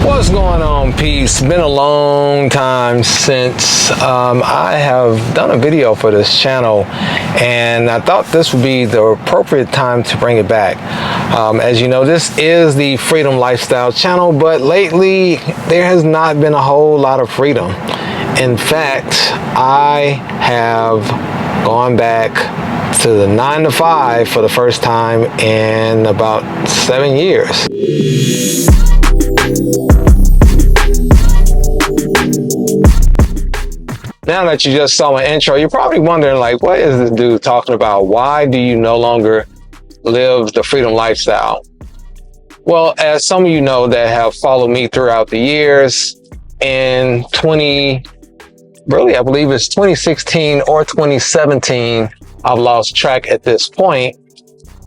What's going on, peace? Been a long time since I have done a video for this channel, and I thought this would be the appropriate time to bring it back. As you know, this is the Freedom Lifestyle channel, but lately there has not been a whole lot of freedom. In fact, I have gone back to the 9 to 5 for the first time in about 7 years. Now that you just saw my intro, you're probably wondering, like, what is this dude talking about? Why do you no longer live the freedom lifestyle? Well, as some of you know that have followed me throughout the years, in I believe it's 2016 or 2017, I've lost track at this point.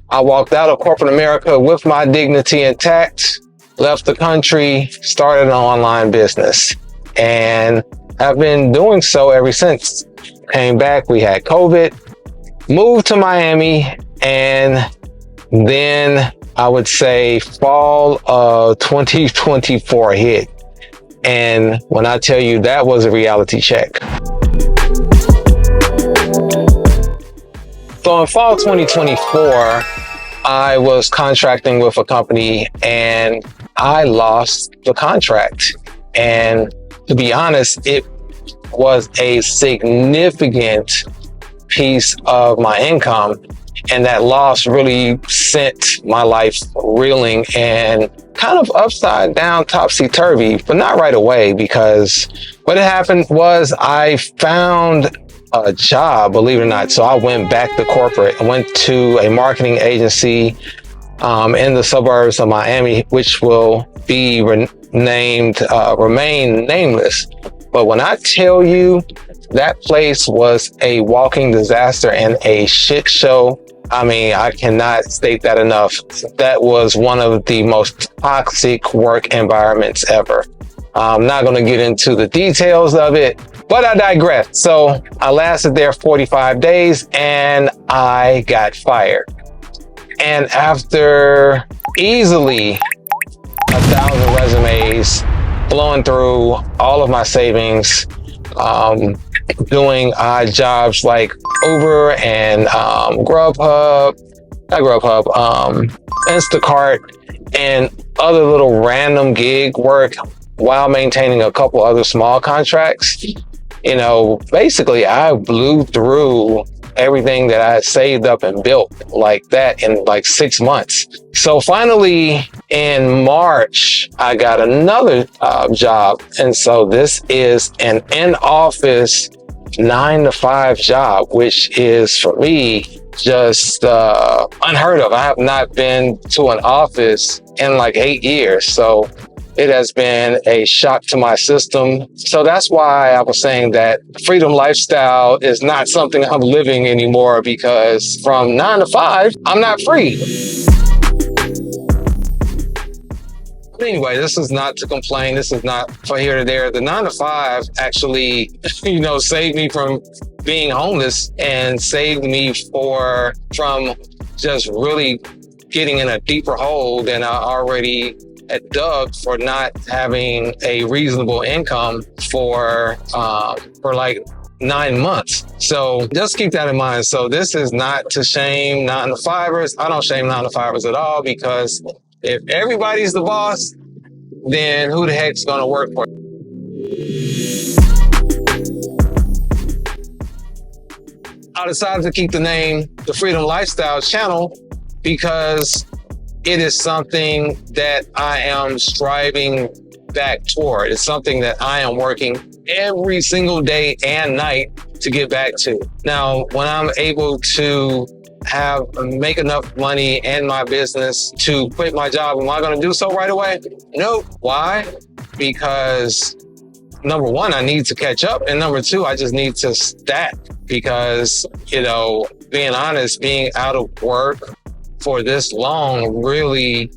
I walked out of corporate America with my dignity intact, left the country, started an online business, and I've been doing so ever since. Came back, we had COVID, moved to Miami, and then I would say fall of 2024 hit. And when I tell you that was a reality check. So in fall 2024, I was contracting with a company and I lost the contract. And to be honest, it was a significant piece of my income. And that loss really sent my life reeling and kind of upside down, topsy-turvy, but not right away, because what had happened was I found a job, believe it or not. So I went back to corporate. I went to a marketing agency in the suburbs of Miami, which will be remain nameless. But when I tell you that place was a walking disaster and a shit show, I mean, I cannot state that enough. That was one of the most toxic work environments ever. I'm not going to get into the details of it, but I digress. So I lasted there 45 days and I got fired. And after easily 1,000 resumes, blowing through all of my savings, doing odd jobs like Uber and Instacart, and other little random gig work while maintaining a couple other small contracts. You know, basically I blew through everything that I had saved up and built like that in like 6 months. So finally in March, I got another job. And so this is an in-office 9 to 5 job, which is for me just unheard of. I have not been to an office in like 8 years. So it has been a shock to my system. So that's why I was saying that freedom lifestyle is not something I'm living anymore, because from 9 to 5, I'm not free. But anyway, this is not to complain. This is not for here or there. The 9 to 5 actually, saved me from being homeless and saved me from just really getting in a deeper hole than I already had dug for not having a reasonable income for like 9 months. So just keep that in mind. So this is not to shame 9 to 5ers. I don't shame 9 to 5ers at all, because if everybody's the boss, then who the heck's gonna work for you? I decided to keep the name The Freedom Lifestyle channel because it is something that I am striving back toward. It's something that I am working every single day and night to get back to. Now, when I'm able to make enough money in my business to quit my job, am I going to do so right away? Nope. Why? Because number one, I need to catch up. And number two, I just need to stack, because, being honest, being out of work for this long really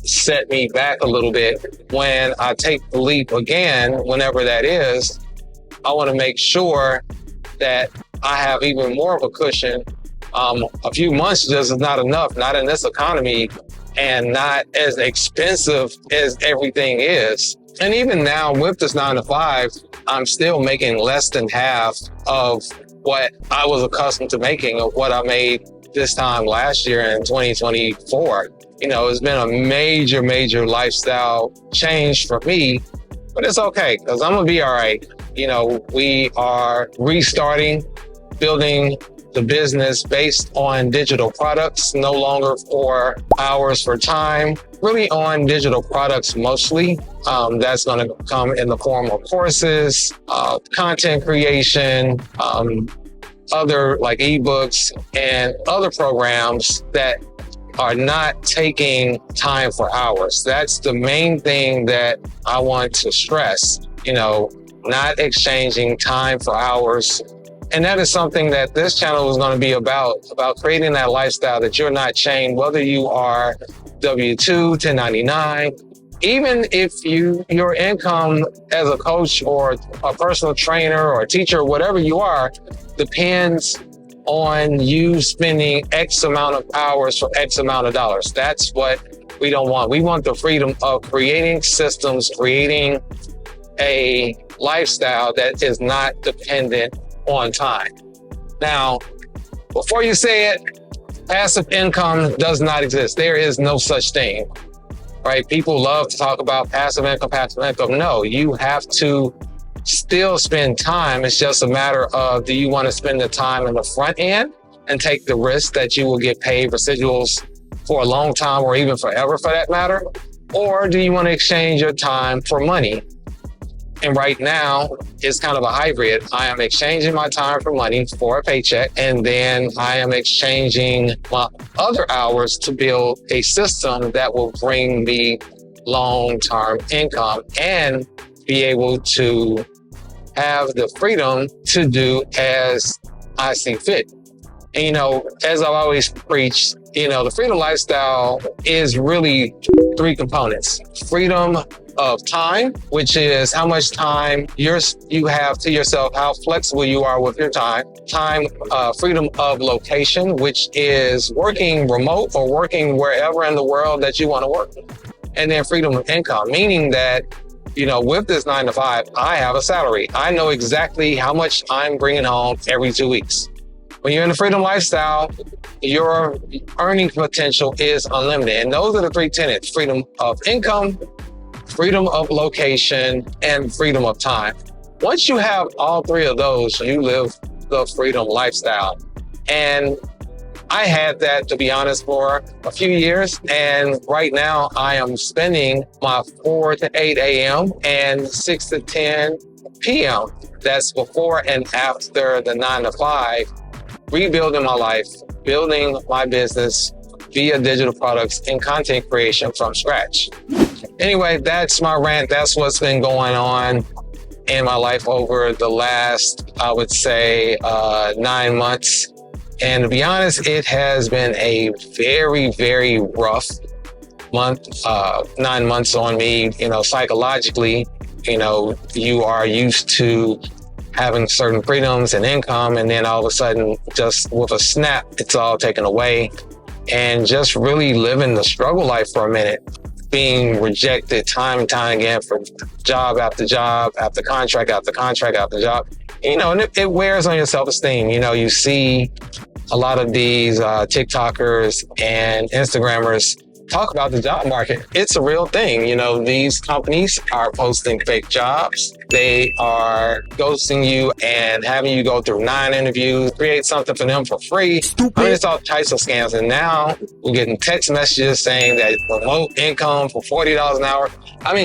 set me back a little bit. When I take the leap again, whenever that is, I want to make sure that I have even more of a cushion. A few months just is not enough, not in this economy. and not as expensive as everything is. And even now with this 9 to 5, I'm still making less than half of what I was accustomed to making, of what I made this time last year in 2024. It's been a major, major lifestyle change for me, but it's okay because I'm going to be all right. We are restarting, building the business based on digital products, no longer for hours for time, really on digital products mostly. That's going to come in the form of courses, content creation, other like ebooks and other programs that are not taking time for hours. That's the main thing that I want to stress, not exchanging time for hours. And that is something that this channel is going to be about creating that lifestyle that you're not chained, whether you are W-2, 1099, even if your income as a coach or a personal trainer or a teacher, whatever you are, depends on you spending X amount of hours for X amount of dollars. That's what we don't want. We want the freedom of creating systems, creating a lifestyle that is not dependent on time. Now, before you say it, passive income does not exist. There is no such thing, right? People love to talk about passive income, passive income. No, you have to still spend time. It's just a matter of, do you want to spend the time in the front end and take the risk that you will get paid residuals for a long time or even forever for that matter? Or do you want to exchange your time for money? And right now, it's kind of a hybrid. I am exchanging my time for money for a paycheck, and then I am exchanging my other hours to build a system that will bring me long-term income and be able to have the freedom to do as I see fit. And, as I've always preached, the freedom lifestyle is really 3 components. Freedom of time, which is how much time you have to yourself, how flexible you are with your time. Freedom of location, which is working remote or working wherever in the world that you want to work. And then freedom of income, meaning that, with this 9 to 5, I have a salary. I know exactly how much I'm bringing home every 2 weeks. When you're in the freedom lifestyle, your earning potential is unlimited. And those are the 3 tenets: freedom of income, freedom of location, and freedom of time. Once you have all 3 of those, you live the freedom lifestyle. And I had that, to be honest, for a few years. And right now I am spending my 4 to 8 a.m. and 6 to 10 p.m. That's before and after the 9 to 5, rebuilding my life, building my business via digital products and content creation from scratch. Anyway, that's my rant. That's what's been going on in my life over the last, I would say, 9 months. And to be honest, it has been a very, very rough month, 9 months on me, psychologically. You are used to having certain freedoms and income, and then all of a sudden, just with a snap, it's all taken away. And just really living the struggle life for a minute, being rejected time and time again for job after job, after contract, after contract, after job. And it wears on your self-esteem. You see a lot of these TikTokers and Instagrammers talk about the job market. It's a real thing. These companies are posting fake jobs. They are ghosting you and having you go through 9 interviews, create something for them for free. It's all types of scams. And now we're getting text messages saying that remote income for $40 an hour.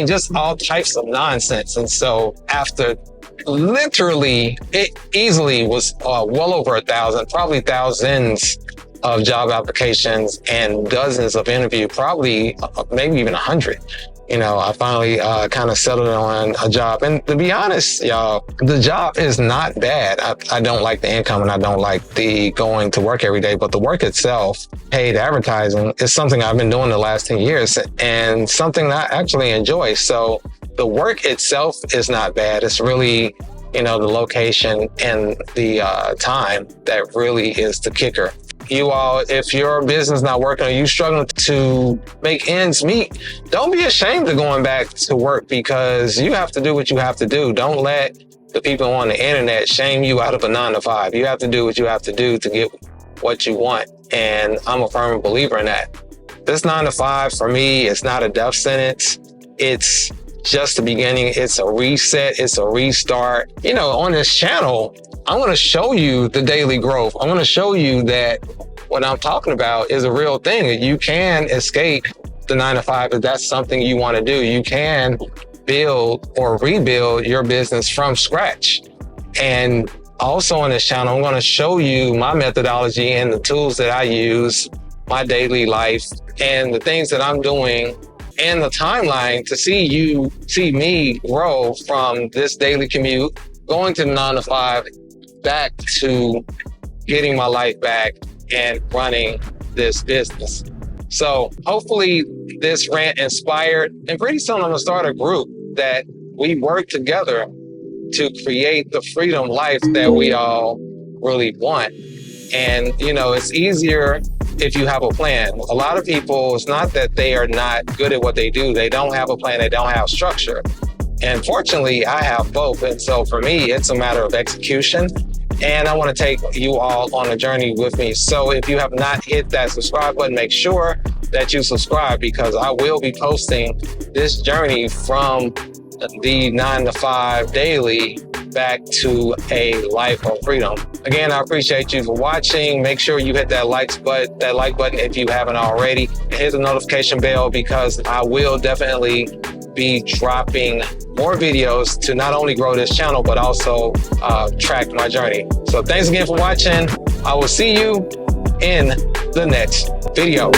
Just all types of nonsense. And so after literally, it easily was well over 1,000, probably thousands of job applications and dozens of interviews, probably maybe even 100. I finally kind of settled on a job. And to be honest, y'all, the job is not bad. I don't like the income and I don't like the going to work every day, but the work itself, paid advertising, is something I've been doing the last 10 years and something that I actually enjoy. So the work itself is not bad. It's really, the location and the time that really is the kicker. you all, if your business not working or you struggling to make ends meet, don't be ashamed of going back to work, because you have to do what you have to do. Don't let the people on the internet shame you out of a 9-to-5. You have to do what you have to do to get what you want. And I'm a firm believer in that. This 9-to-5 for me, it's not a death sentence. It's just the beginning. It's a reset. It's a restart. You know, on this channel, I want to show you the daily growth. I want to show you that what I'm talking about is a real thing. You can escape the 9-to-5 if that's something you want to do. You can build or rebuild your business from scratch. And also on this channel, I'm going to show you my methodology and the tools that I use, my daily life, and the things that I'm doing, and the timeline to see me grow from this daily commute, going to the 9-to-5, back to getting my life back and running this business. So hopefully this rant inspired, and pretty soon I'm gonna start a group that we work together to create the freedom life that we all really want. And, you know, it's easier if you have a plan. A lot of people, it's not that they are not good at what they do. They don't have a plan. They don't have structure. And fortunately, I have both. And so for me, it's a matter of execution. And I want to take you all on a journey with me. So if you have not hit that subscribe button, make sure that you subscribe, because I will be posting this journey from the 9-to-5 daily back to a life of freedom. Again, I appreciate you for watching. Make sure you hit that like button if you haven't already, and hit the notification bell, because I will definitely be dropping more videos to not only grow this channel, but also track my journey. So thanks again for watching. I will see you in the next video.